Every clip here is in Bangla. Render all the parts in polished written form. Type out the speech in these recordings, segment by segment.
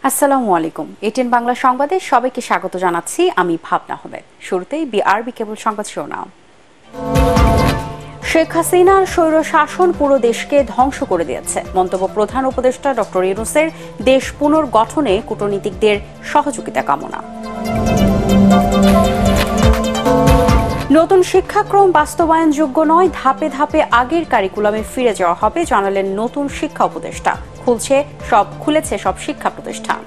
আসসালামু আলাইকুম। এটিএন বাংলা সংবাদে সবাইকে স্বাগত জানাচ্ছি। আমি ভাবনা আহমেদ। শুরুতেই বিআরবি কেবল সংবাদ শিরোনাম। শেখ হাসিনার স্বৈর শাসন পুরো দেশকে ধ্বংস করে দিয়েছে। মন্তব্য প্রধান উপদেষ্টা ডক্টর ইউনূসের। দেশ পুনর্গঠনে কূটনীতিকদের সহযোগিতা কামনা। নতুন শিক্ষাক্রম বাস্তবায়নযোগ্য নয়, ধাপে ধাপে আগের কারিকুলামে ফিরে যাওয়া হবে, জানালেন নতুন শিক্ষা উপদেষ্টা। খুলেছে সব শিক্ষা প্রতিষ্ঠান।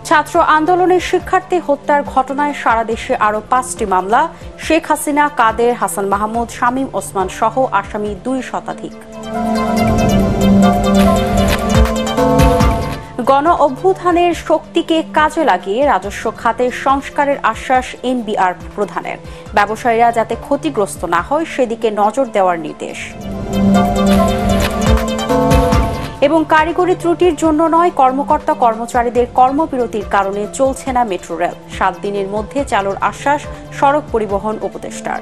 ছাত্র আন্দোলনের শিক্ষার্থী হত্যার ঘটনায় সারা দেশে আরো 5টি মামলা। শেখ হাসিনা, কাদের, হাসান মাহমুদ, শামীম ওসমান সহ আসামি 2 শতাধিক। গণ অভ্যুত্থানের শক্তিকে কাজে লাগিয়ে রাজস্ব খাতে সংস্কারের আশ্বাস এনবিআর প্রধানের। ব্যবসায়ীরা যাতে ক্ষতিগ্রস্ত না হয় সেদিকে নজর দেওয়ার নির্দেশ। এবং কারিগরি ত্রুটির জন্য নয়, কর্মকর্তা কর্মচারীদের কর্মবিরতির কারণে চলছে না মেট্রো রেল। 7 দিনের মধ্যে চালুর আশ্বাস সড়ক পরিবহন উপদেষ্টার।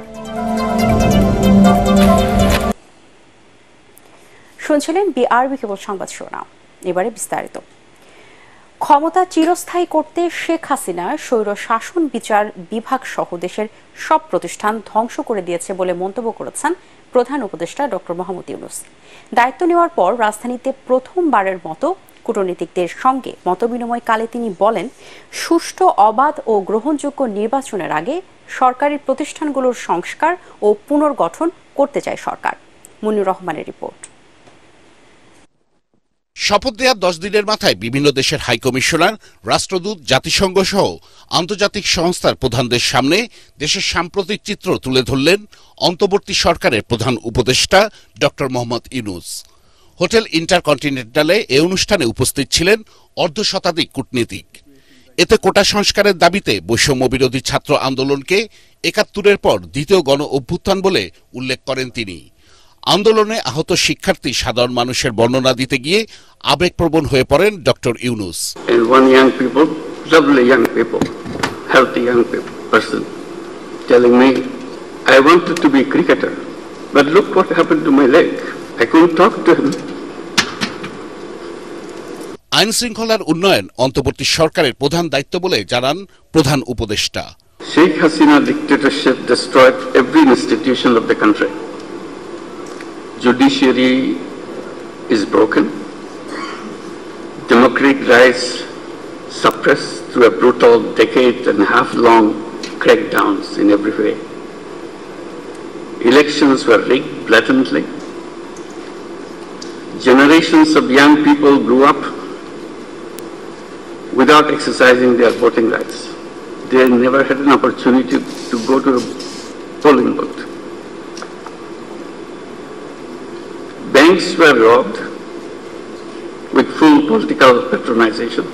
শুনছিলেন বিআরবি কেবল সংবাদ শিরোনাম। এবারে বিস্তারিত। ক্ষমতা চিরস্থায়ী করতে শেখ হাসিনার স্বৈর শাসন বিচার বিভাগ সহ দেশের সব প্রতিষ্ঠান ধ্বংস করে দিয়েছে বলে মন্তব্য করেছেন প্রধান উপদেষ্টা ডক্টর মোহাম্মদ ইউনূস। দায়িত্ব নেওয়ার পর রাজধানীতে প্রথমবারের মতো কূটনীতিকদের সঙ্গে মতবিনিময়কালে তিনি বলেন, সুষ্ঠু, অবাধ ও গ্রহণযোগ্য নির্বাচনের আগে সরকারি প্রতিষ্ঠানগুলোর সংস্কার ও পুনর্গঠন করতে চায় সরকার। মুনির রহমানের রিপোর্ট। শপথ দেওয়ার 10 দিনের মাথায় বিভিন্ন দেশের হাইকমিশনার, রাষ্ট্রদূত, জাতিসংঘ সহ আন্তর্জাতিক সংস্থার প্রধানদের সামনে দেশের সাম্প্রতিক চিত্র তুলে ধরলেন অন্তর্বর্তী সরকারের প্রধান উপদেষ্টা ডক্টর মোহাম্মদ ইউনূস। হোটেল ইন্টারকন্টিনেন্টালে এ অনুষ্ঠানে উপস্থিত ছিলেন অর্ধশতাধিক কূটনীতিক। এতে কোটা সংস্কারের দাবিতে বৈষম্য বিরোধী ছাত্র আন্দোলনকে ৭১-এর পর দ্বিতীয় গণ অভ্যুত্থান বলে উল্লেখ করেন তিনি। আন্দোলনে আহত শিক্ষার্থী সাধারণ মানুষের বর্ণনা দিতে গিয়ে আবেগপ্রবণ হয়ে পড়েন ডক্টর ইউনূস। আইন শৃঙ্খলার উন্নয়ন অন্তর্বর্তী সরকারের প্রধান দায়িত্ব বলে জানান প্রধান উপদেষ্টা। Sheikh Hasina dictatorship destroyed every institution of the country. Judiciary is broken. Democratic rights suppressed through a brutal decade-and-a-half-long crackdowns in every way. Elections were rigged blatantly. Generations of young people grew up without exercising their voting rights. They never had an opportunity to go to a polling booth. Banks were robbed with full political patronization.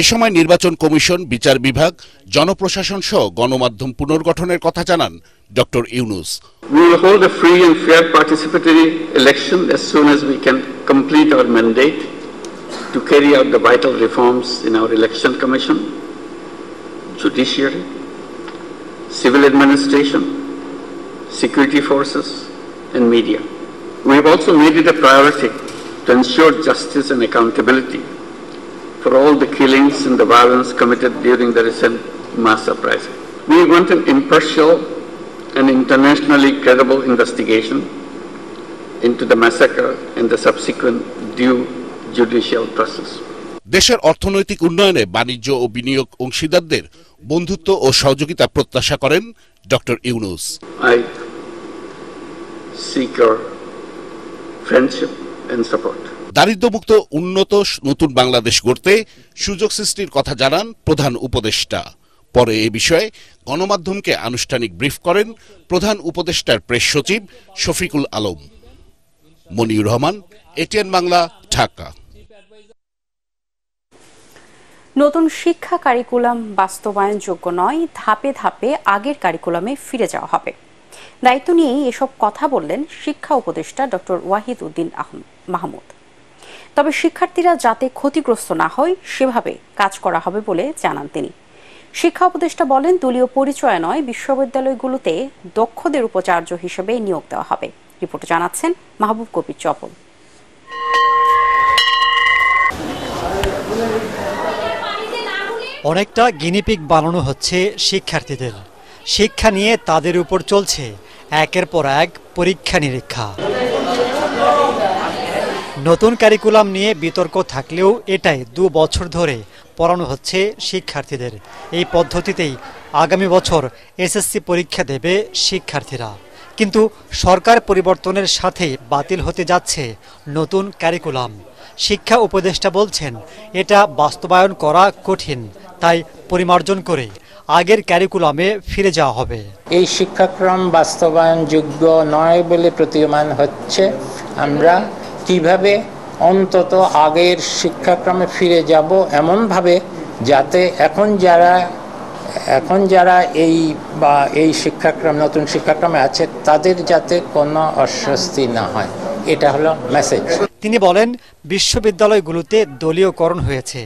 এ সময় নির্বাচন কমিশন, বিচার বিভাগ, জনপ্রশাসন সহ গণমাধ্যম পুনর্গঠনের কথা জানান doctor Yunus. We will hold a free and fair participatory election as soon as we can complete our mandate to carry out the vital reforms in our election commission, judiciary, civil administration, security forces, and media. We have also made it a priority to ensure justice and accountability for all the killings and the violence committed during the recent mass uprising. We want an impartial and internationally credible investigation into the massacre and the subsequent due judicial process. দেশের অর্থনৈতিক উন্নয়নে বাণিজ্য ও বিনিয়োগ অংশীদারদের বন্ধুত্ব ও সহযোগিতা প্রত্যাশা করেন doctor Yunus. I seek your friendship and support. দারিদ্র্যমুক্ত উন্নত নতুন বাংলাদেশ গড়তে সুযোগ সৃষ্টির কথা জানান প্রধান উপদেষ্টা। পরে এ বিষয়ে গণমাধ্যমকে আনুষ্ঠানিক ব্রিফ করেন প্রধান উপদেষ্টার প্রেস সচিব শফিকুল আলম। মনির রহমান, এটিএন বাংলা, ঢাকা। নতুন শিক্ষা কারিকুলাম বাস্তবায়নযোগ্য নয়, ধাপে ধাপে আগের কারিকুলামে ফিরে যাওয়া হবে। দায়িত্ব নিয়েই এসব কথা বললেন শিক্ষা উপদেষ্টা ডক্টর ওয়াহিদ উদ্দিন মাহমুদ। তবে শিক্ষার্থীরা যাতে ক্ষতিগ্রস্ত না হয় সেভাবে কাজ করা হবে বলে জানান তিনি। শিক্ষা উপদেষ্টা বলেন, দলীয় পরিচয় নয়, বিশ্ববিদ্যালয়গুলোতে দক্ষদের উপাচার্য হিসেবে নিয়োগ দেওয়া হবে। রিপোর্টে জানাচ্ছেন মাহবুব কবির চপল। অনেকটা গিনিপিগ বানানো হচ্ছে শিক্ষার্থীদের। শিক্ষা নিয়ে তাদের উপর চলছে একের পর এক পরীক্ষা নিরীক্ষা। নতুন কারিকুলাম নিয়ে বিতর্ক থাকলেও এটাই 2 বছর ধরে পড়ানো হচ্ছে শিক্ষার্থীদের। এই পদ্ধতিতেই আগামী বছর এসএসসি পরীক্ষা দেবে শিক্ষার্থীরা। কিন্তু সরকার পরিবর্তনের সাথেই বাতিল হতে যাচ্ছে নতুন কারিকুলাম। শিক্ষা উপদেষ্টা বলছেন এটা বাস্তবায়ন করা কঠিন, তাই পরিমার্জন করে আগের ক্যারিকুলামে ফিরে যাওয়া হবে। এই শিক্ষাক্রম বাস্তবায়নযোগ্য নয় বলে প্রতীয়মান হচ্ছে। আমরা কিভাবে অন্তত আগের শিক্ষাক্রমে ফিরে যাব এমনভাবে যাতে এখন যারা এই শিক্ষাক্রম নতুন শিক্ষাক্রমে আছে তাদের যাতে কোনো অস্বস্তি না হয়, এটা হলো মেসেজ। তিনি বলেন বিশ্ববিদ্যালয়গুলোতে দলীয়করণ হয়েছে।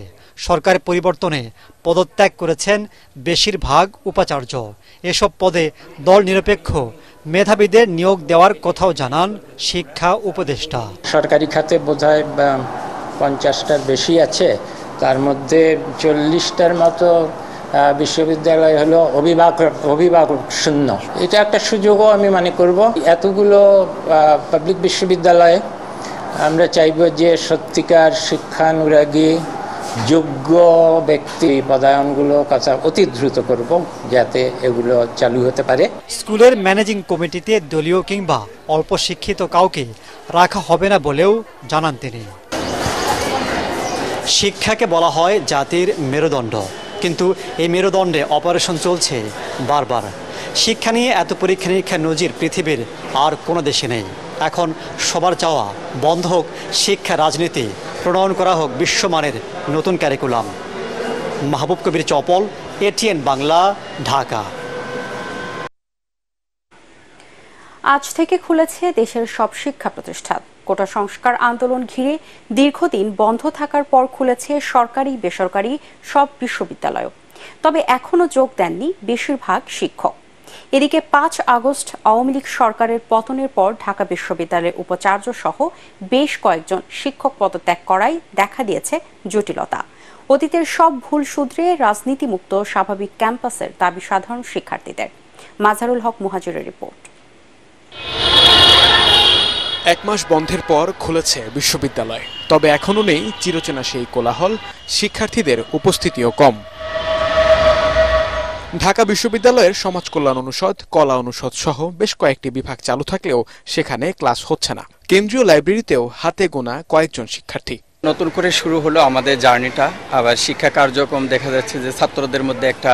সরকার পরিবর্তনে পদত্যাগ করেছেন বেশিরভাগ উপাচার্য। এসব পদে দল নিরপেক্ষ মেধাবীদের নিয়োগ দেওয়ার কথাও জানান শিক্ষা উপদেষ্টা। সরকারি খাতে বোধহয় 50টার বেশি আছে, তার মধ্যে 40টার মতো বিশ্ববিদ্যালয় হলো অভিভাবক শূন্য। এটা একটা সুযোগও আমি মনে করব। এতগুলো পাবলিক বিশ্ববিদ্যালয়ে আমরা চাইব যে সত্যিকার শিক্ষানুরাগী যোগ্য ব্যক্তি পদায়নগুলো কথা অতি দ্রুত করব যাতে এগুলো চালু হতে পারে। স্কুলের ম্যানেজিং কমিটিতে দলীয় কিংবা অল্প শিক্ষিত কাউকে রাখা হবে না বলেও জানান তিনি। শিক্ষাকে বলা হয় জাতির মেরুদণ্ড, কিন্তু এই মেরুদণ্ডে অপারেশন চলছে বারবার। শিক্ষা নিয়ে এত পরীক্ষা নিরীক্ষার নজির পৃথিবীর আর কোনো দেশে নেই। এখন সবার চাওয়া বন্ধ হোক শিক্ষা রাজনীতি, প্রণয়ন করা হোক বিশ্বমানের নতুন ক্যারিকুলাম। মাহবুব কবির চপল, এটিএন বাংলা, ঢাকা। আজ থেকে খুলেছে দেশের সব শিক্ষা প্রতিষ্ঠান। কোটা সংস্কার আন্দোলন ঘিরে দীর্ঘদিন বন্ধ থাকার পর খুলেছে সরকারি বেসরকারি সব বিশ্ববিদ্যালয়। তবে এখনো যোগ দেননি বেশিরভাগ শিক্ষক। এদিকে 5 আগস্ট আওয়ামী লীগ সরকারের পতনের পর ঢাকা বিশ্ববিদ্যালয়ের উপাচার্য সহ বেশ কয়েকজন শিক্ষক পদত্যাগ করায় দেখা দিয়েছে জটিলতা। অতীতের সব ভুল শুধরে রাজনীতিমুক্ত স্বাভাবিক ক্যাম্পাসের দাবি সাধারণ শিক্ষার্থীদের। মাজারুল হক মুহাজিরের রিপোর্ট। 1 মাস বন্ধের পর খুলেছে বিশ্ববিদ্যালয়, তবে এখনো নেই চিরচেনা সেই কোলাহল, শিক্ষার্থীদের উপস্থিতিও কম। ঢাকা বিশ্ববিদ্যালয়ের সমাজ কল্যাণ অনুষদ, কলা অনুষদ সহ বেশ কয়েকটি বিভাগ চালু থাকলেও সেখানে ক্লাস হচ্ছে না। কেন্দ্রীয় লাইব্রেরিতেও হাতে গোনা কয়েকজন শিক্ষার্থী। নতুন করে শুরু হলো আমাদের জার্নিটা। আবার শিক্ষা কার্যক্রম দেখা যাচ্ছে যে ছাত্রদের মধ্যে একটা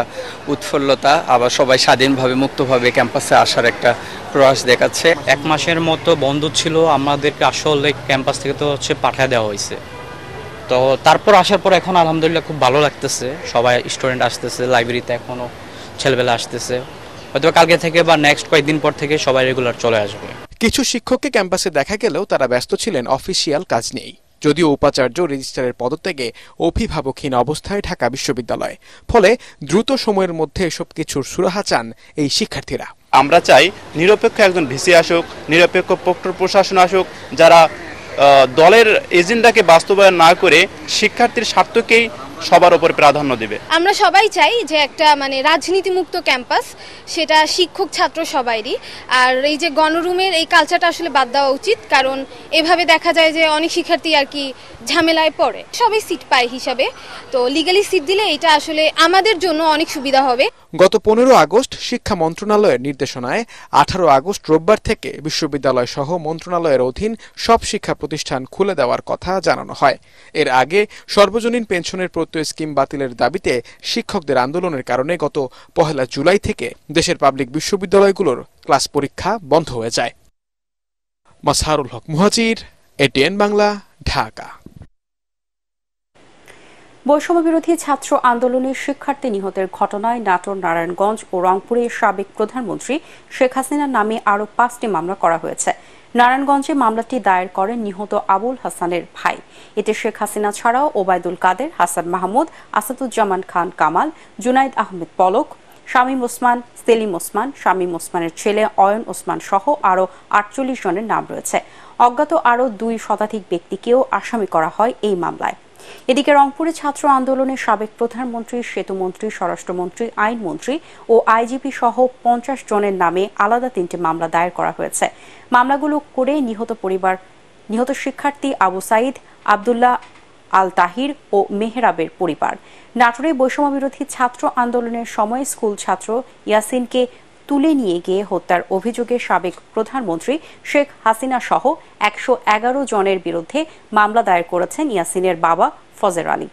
উৎফুল্লতা, আবার সবাই স্বাধীনভাবে মুক্তভাবে ক্যাম্পাসে আসার একটা প্রয়াস দেখাচ্ছে। 1 মাসের মতো বন্ধ ছিল, আমাদেরকে আসলে ক্যাম্পাস থেকে তো পাঠিয়ে দেওয়া হয়েছে। তো তারপর আসার পর এখন আলহামদুলিল্লাহ খুব ভালো লাগতেছে। সবাই স্টুডেন্ট আসতেছে, লাইব্রেরিতে এখনো ছেলেবেলা আসতেছে। হয়তো কালকে থেকে বা নেক্সট কয়েকদিন পর থেকে সবাই রেগুলার চলে আসবে। কিছু শিক্ষককে ক্যাম্পাসে দেখা গেলেও তারা ব্যস্ত ছিলেন অফিসিয়াল কাজ নিয়েই। যদিও উপাচার্য রেজিস্ট্রারের পদত্যাগে অভিভাবকহীন অবস্থায় ঢাকা বিশ্ববিদ্যালয়, ফলে দ্রুত সময়ের মধ্যে এসব কিছুর সুরাহা চান এই শিক্ষার্থীরা। আমরা চাই নিরপেক্ষ একজন ভিসি আসুক, নিরপেক্ষ প্রশাসন আসুক, যারা দলের এজেন্ডাকে বাস্তবায়ন না করে শিক্ষার্থীর স্বার্থকেই সবার উপর প্রাধান্য দেবে। আমরা সবাই চাই যে একটা রাজনীতিমুক্ত ক্যাম্পাস, সেটা শিক্ষক ছাত্র সবাইরই। আর এই যে গণরুমের এই কালচারটা আসলে বাদ দেওয়া উচিত, কারণ এভাবে দেখা যায় যে অনেক শিক্ষার্থী আর কি ঝামেলায় পড়ে। সবাই সিট পায় হিসাবে, তো লিগালি সিট দিলে এটা আসলে আমাদের জন্য অনেক সুবিধা হবে। গত 15 আগস্ট শিক্ষা মন্ত্রণালয়ের নির্দেশনায় 18 আগস্ট রোববার থেকে বিশ্ববিদ্যালয় সহ মন্ত্রণালয়ের অধীন সব শিক্ষা প্রতিষ্ঠান খুলে দেওয়ার কথা জানানো হয়। এর আগে সর্বজনীন পেনশনের প্রত্যয় স্কিম বাতিলের দাবিতে শিক্ষকদের আন্দোলনের কারণে গত 1 জুলাই থেকে দেশের পাবলিক বিশ্ববিদ্যালয়গুলোর ক্লাস পরীক্ষা বন্ধ হয়ে যায়। মাসহারুল হক মুহাজির, এটিএন বাংলা, ঢাকা। বৈষম্য বিরোধী ছাত্র আন্দোলনের শিক্ষার্থী নিহতের ঘটনায় নাটোর, নারায়ণগঞ্জ ও রংপুরের সাবেক প্রধানমন্ত্রী শেখ হাসিনার নামে আরও 5টি মামলা করা হয়েছে। নারায়ণগঞ্জে মামলাটি দায়ের করেন নিহত আবুল হাসানের ভাই। এতে শেখ হাসিনা ছাড়াও ওবায়দুল কাদের, হাসান মাহমুদ, আসাদুজ্জামান খান কামাল, জুনাইদ আহমেদ পলক, শামীম ওসমান, সেলিম ওসমান, শামীম ওসমানের ছেলে অয়ন ওসমান সহ আরও 48 জনের নাম রয়েছে। অজ্ঞাত আরও 2 শতাধিক ব্যক্তিকেও আসামি করা হয় এই মামলায়। এদিকে রংপুরে ছাত্র আন্দোলনে সাবেক প্রধানমন্ত্রী, সেতুমন্ত্রী, স্বরাষ্ট্রমন্ত্রী, আইনমন্ত্রী ও আইজিপি সহ 50 জনের নামে আলাদা 3টি মামলা দায়ের করা হয়েছে। মামলাগুলো করে নিহত শিক্ষার্থী আবু সাইদ, আব্দুল্লাহ আল তাহির ও মেহরাবের পরিবার। নাটোরে বৈষম্য বিরোধী ছাত্র আন্দোলনের সময় স্কুল ছাত্র ইয়াসিনকে তুলে নিয়ে গিয়ে হত্যার অভিযোগে সাবেক প্রধানমন্ত্রী শেখ হাসিনা সহ 111 জনের বিরুদ্ধে মামলা দায়ের করেছেন ইয়াসিনের বাবা ফজর আলী।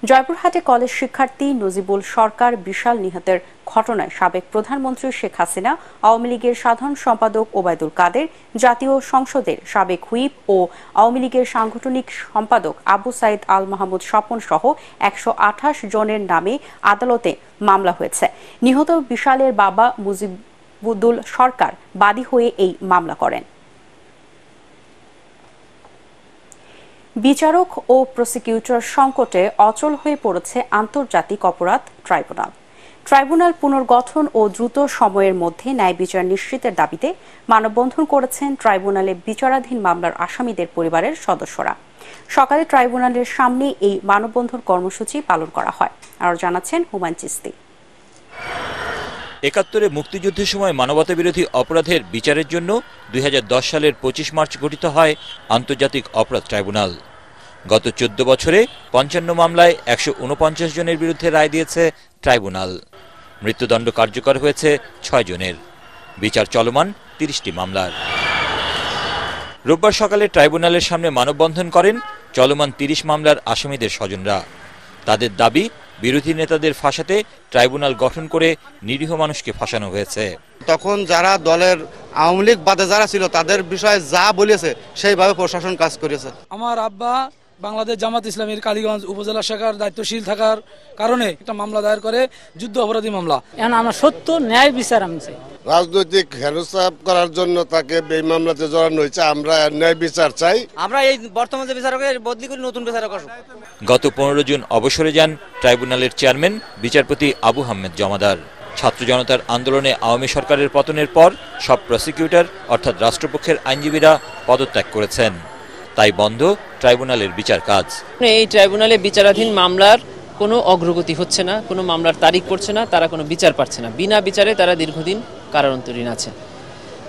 জয়পুরহাটে কলেজ শিক্ষার্থী নজিবুল সরকার বিশাল নিহতের ঘটনায় সাবেক প্রধানমন্ত্রী শেখ হাসিনা, আওয়ামী লীগের সাধারণ সম্পাদক ওবায়দুল কাদের, জাতীয় সংসদের সাবেক হুইপ ও আওয়ামী লীগের সাংগঠনিক সম্পাদক আবু সাইদ আল মাহমুদ স্বপন সহ 128 জনের নামে আদালতে মামলা হয়েছে। নিহত বিশালের বাবা মুজিবুদ্দুল সরকার বাদী হয়ে এই মামলা করেন। বিচারক ও প্রসিকিউটর সংকটে অচল হয়ে পড়েছে আন্তর্জাতিক অপরাধ ট্রাইব্যুনাল। ট্রাইব্যুনাল পুনর্গঠন ও দ্রুত সময়ের মধ্যে ন্যায় বিচার নিশ্চিতের দাবিতে মানববন্ধন করেছেন ট্রাইব্যুনালে বিচারাধীন মামলার আসামিদের পরিবারের সদস্যরা। সকালে ট্রাইব্যুনালের সামনে এই মানববন্ধন কর্মসূচি পালন করা হয়। আর জানাচ্ছেন হুমায়ুন চিস্তি। ৭১ মুক্তিযুদ্ধের সময় মানবতা বিরোধী অপরাধের বিচারের জন্য 2010 সালের 25 মার্চ গঠিত হয় আন্তর্জাতিক অপরাধ ট্রাইব্যুনাল। গত 14 বছরে 55 মামলায় 149 জনের বিরুদ্ধে রায় দিয়েছে ট্রাইব্যুনাল। মৃত্যুদণ্ড কার্যকর হয়েছে 6 জনের। বিচার চলমান 30টি মামলার। রোববার সকালে ট্রাইব্যুনালের সামনে মানববন্ধন করেন চলমান 30 মামলার আসামিদের স্বজনরা। তাদের দাবি, বিরোধী নেতাদের ফাঁসাতে ট্রাইব্যুনাল গঠন করে নিরীহ মানুষকে ফাঁসানো হয়েছে। তখন যারা দলের আওয়ামী লীগ বাদে যারা ছিল তাদের বিষয়ে যা বলেছে সেইভাবে প্রশাসন কাজ করেছে। আমার আব্বা বাংলাদেশ জামাত ইসলামীর কালীগঞ্জ উপজেলা শাখার দায়িত্বশীল থাকার কারণে একটা মামলা দায়ের করে, যুদ্ধ অপরাধী মামলা। এখন আমার সত্য ন্যায় বিচার আমি চাই। রাজনৈতিক হেরসা করার জন্য তাকে এই মামলাতে জড়ানো হয়েছে। আমরা ন্যায় বিচার চাই। আমরা এই বর্তমান যে বিচারকের বদলি করে নতুন বিচারক আসুক। গত 15 জুন অবসরে যান ট্রাইব্যুনালের চেয়ারম্যান বিচারপতি আবু হাম্মেদ জমাদার। ছাত্র জনতার আন্দোলনে আওয়ামী সরকারের পতনের পর সব প্রসিকিউটর অর্থাৎ রাষ্ট্রপক্ষের আইনজীবীরা পদত্যাগ করেছেন। তাই বন্ধ ট্রাইব্যুনালের বিচার কাজ। এই ট্রাইব্যুনালে বিচারাধীন মামলার কোনো অগ্রগতি হচ্ছে না, কোনো মামলার তারিখ পড়ছে না, তারা কোনো বিচার পাচ্ছে না। বিনা বিচারে তারা দীর্ঘদিন কারান্তরীণ আছে।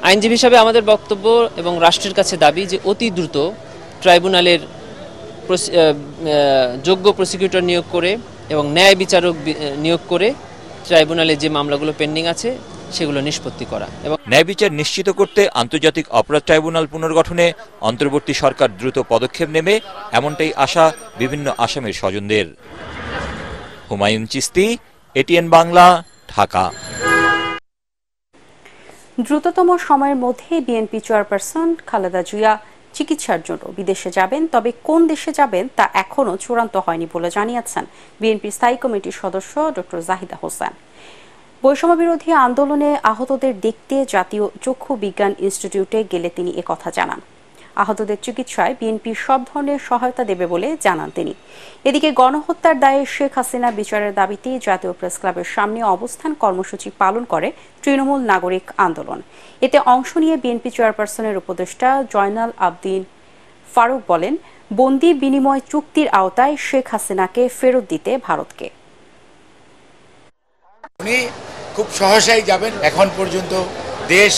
আইনজীবী হিসাবে আমাদের বক্তব্য এবং রাষ্ট্রের কাছে দাবি যে অতি দ্রুত ট্রাইব্যুনালের যোগ্য প্রসিকিউটর নিয়োগ করে এবং ন্যায় বিচারক নিয়োগ করে ট্রাইব্যুনালে যে মামলাগুলো পেন্ডিং আছে সেগুলো নিষ্পত্তি করা এবং ন্যায় বিচার নিশ্চিত করতে আন্তর্জাতিক অপরাধ ট্রাইব্যুনাল পুনর্গঠনে অন্তর্বর্তী সরকার দ্রুত পদক্ষেপ নেবে, এমনটাই আশা বিভিন্ন আসামির স্বজনদের। হুমায়ুন চিস্তি, এটিএন বাংলা, ঢাকা। দ্রুততম সময়ের মধ্যে বিএনপি চেয়ারপারসন খালেদা জিয়া চিকিৎসার জন্য বিদেশে যাবেন, তবে কোন দেশে যাবেন তা এখনও চূড়ান্ত হয়নি বলে জানিয়েছেন বিএনপির স্থায়ী কমিটির সদস্য ডক্টর জাহিদা হোসেন। বৈষম্য বিরোধী আন্দোলনে আহতদের দেখতে জাতীয় চক্ষু বিজ্ঞান ইনস্টিটিউটে গেলে তিনি একথা জানান। আহতদের চিকিৎসায় বিএনপি সব ধরনের সহায়তা দেবে বলে জানান তিনি। এদিকে গণহত্যার দায়ে শেখ হাসিনা বিচারের দাবিতে জাতীয় প্রেস ক্লাবের সামনে অবস্থান কর্মসূচি পালন করে তৃণমূল নাগরিক আন্দোলন। এতে অংশ নিয়ে বিএনপি চেয়ারপারসনের উপদেষ্টা জয়নাল আবদিন ফারুক বলেন, বন্দি বিনিময় চুক্তির আওতায় শেখ হাসিনাকে ফেরত দিতে ভারতকে। উনি খুব সহসাই যাবেন। এখন পর্যন্ত দেশ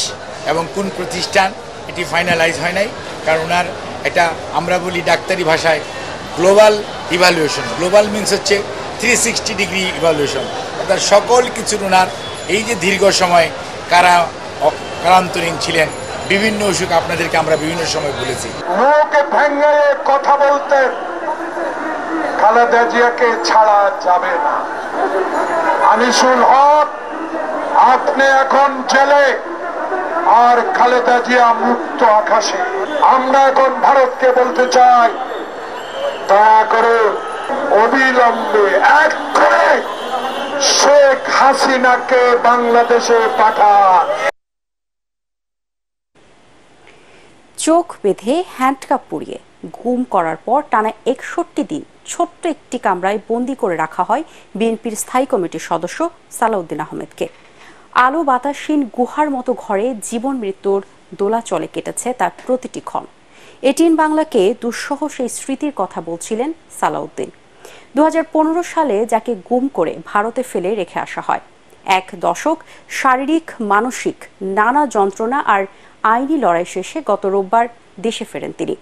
এবং কোন প্রতিষ্ঠান এটি ফাইনালাইজ হয় নাই, কারণ ওনার এটা আমরা বলি ডাক্তারি ভাষায় গ্লোবাল ইভ্যালুয়েশন। গ্লোবাল মিনস হচ্ছে 360 ডিগ্রি ইভ্যালুয়েশন, অর্থাৎ সকল কিছুর ওনার এই যে দীর্ঘ সময় কারান্তরীণ ছিলেন, বিভিন্ন অসুখ আপনাদেরকে আমরা বিভিন্ন সময় বলেছি। মুখে ভেঙে কথা বলতে খালেদা জিয়াকে ছাড়া যাবে না। আনিসুল হক, আপনি এখন জেলে আর খালেদা জিয়া মুক্ত আকাশে। আমরা এখন ভারতকে বলতে চাই, দয়া করে অবিলম্বে এক করে শেখ হাসিনাকে বাংলাদেশে পাঠান। চোখ বেঁধে হ্যান্ডকাপ পরিয়ে গুম করার পর টানা 61 দিন ছোট্ট একটি কামরায় বন্দী করে রাখা হয় বিএনপির স্থায়ী কমিটির সদস্য সালাউদ্দিন আহমেদকে। আলো বাতাসহীন গুহার মতো ঘরে জীবন মৃত্যুর দোলাচলে কেটেছে তার প্রতিটি ক্ষণ। এটিএন বাংলাকে দুঃসহ সেই স্মৃতির কথা বলছিলেন সালাউদ্দিন। 2015 সালে যাকে গুম করে ভারতে ফেলে রেখে আসা হয়। 1 দশক শারীরিক মানসিক নানা যন্ত্রণা আর আইনি লড়াই শেষে গত রোববার দেশে ফেরেন তিনি।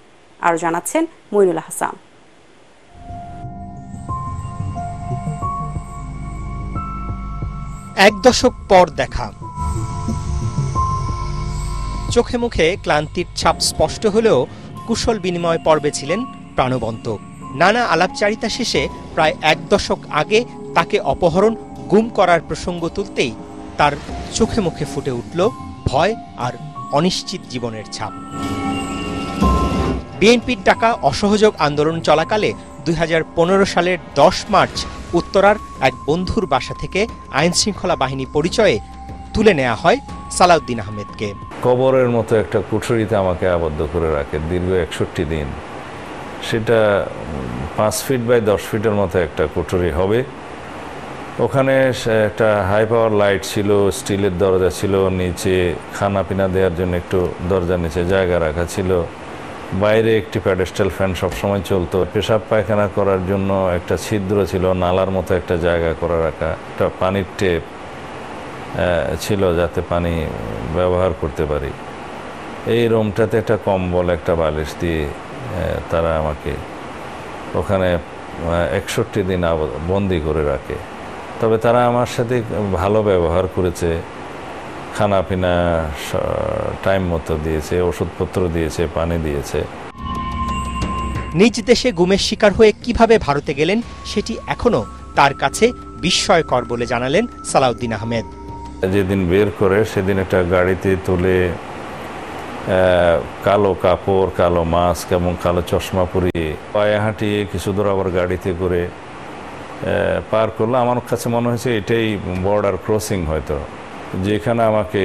আরো জানাচ্ছেন মইনুল হাসান। 1 দশক পর দেখা। চোখে মুখে ক্লান্তির ছাপ স্পষ্ট হলেও কুশল বিনিময় পর্বে ছিলেন প্রাণবন্ত। নানা আলাপচারিতা শেষে প্রায় 1 দশক আগে তাকে অপহরণ গুম করার প্রসঙ্গ তুলতেই তার চোখে মুখে ফুটে উঠল ভয় আর অনিশ্চিত জীবনের ছাপ। বিএনপির ডাকা অসহযোগ আন্দোলন চলাকালে 2015 সালের 10 মার্চ উত্তরার এক বন্ধুর বাসা থেকে আইনশৃঙ্খলা বাহিনী পরিচয়ে তুলে নেওয়া হয় সালাউদ্দিন আহমেদকে। কবরের মতো একটা কুঠুরিতে আমাকে আবদ্ধ করে রাখে দীর্ঘ 61 দিন। সেটা 5 ফিট বাই 10 ফিটের মতো একটা কুঠুরি হবে। ওখানে একটা হাই পাওয়ার লাইট ছিল, স্টিলের দরজা ছিল, নিচে খানা পিনা দেওয়ার জন্য একটু দরজার নিচে জায়গা রাখা ছিল, বাইরে একটি প্যাডেস্টাল ফ্যান সবসময় চলতো, পেশাব পায়খানা করার জন্য একটা ছিদ্র ছিল, নালার মতো একটা জায়গা করে রাখা, একটা পানির টেপ ছিল যাতে পানি ব্যবহার করতে পারি। এই রুমটাতে একটা কম্বল একটা বালিশ দিয়ে তারা আমাকে ওখানে 61 দিন বন্দি করে রাখে। তবে তারা আমার সাথে ভালো ব্যবহার করেছে, খানা পিনা টাইম মতো দিয়েছে, ওষুধপত্র দিয়েছে, পানি দিয়েছে। নিজ দেশে গুমের শিকার হয়ে কিভাবে ভারতে গেলেন সেটি এখনো তার কাছে বিস্ময়কর বলে জানালেন সালাউদ্দিন আহমেদ। যেদিন বের করে সেদিন একটা গাড়িতে তুলে কালো কাপড়, কালো মাস্ক এবং কালো চশমা পরিয়ে পায়ে হাঁটিয়ে কিছু দূর আবার গাড়িতে করে পার করলো। আমার কাছে মনে হয়েছে এটাই বর্ডার ক্রসিং, হয়তো যেখানে আমাকে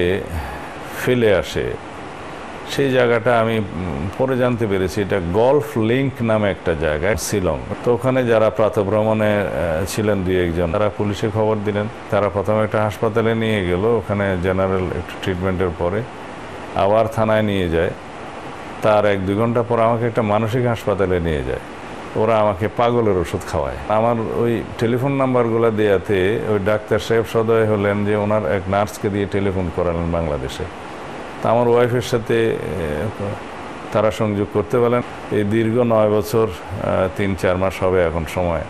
ফেলে আসে সেই জায়গাটা আমি পরে জানতে পেরেছি এটা গলফ লিঙ্ক নামে একটা জায়গা, শিলং। তো ওখানে যারা প্রাতঃভ্রমণে ছিলেন 2-1 জন, তারা পুলিশে খবর দিলেন। তারা প্রথমে একটা হাসপাতালে নিয়ে গেল, ওখানে জেনারেল একটু ট্রিটমেন্টের পরে আবার থানায় নিয়ে যায়। তার 1-2 ঘন্টা পর আমাকে একটা মানসিক হাসপাতালে নিয়ে যায়। ওরা আমাকে পাগলের ওষুধ খাওয়ায়। আমার ওই টেলিফোন নাম্বারগুলো দেওয়াতে ওই ডাক্তার সাহেব সদয় হলেন যে ওনার এক নার্সকে দিয়ে টেলিফোন করালেন বাংলাদেশে। তা আমার ওয়াইফের সাথে তারা সংযোগ করতে বলেন। এই দীর্ঘ 9 বছর 3-4 মাস হবে এখন সময়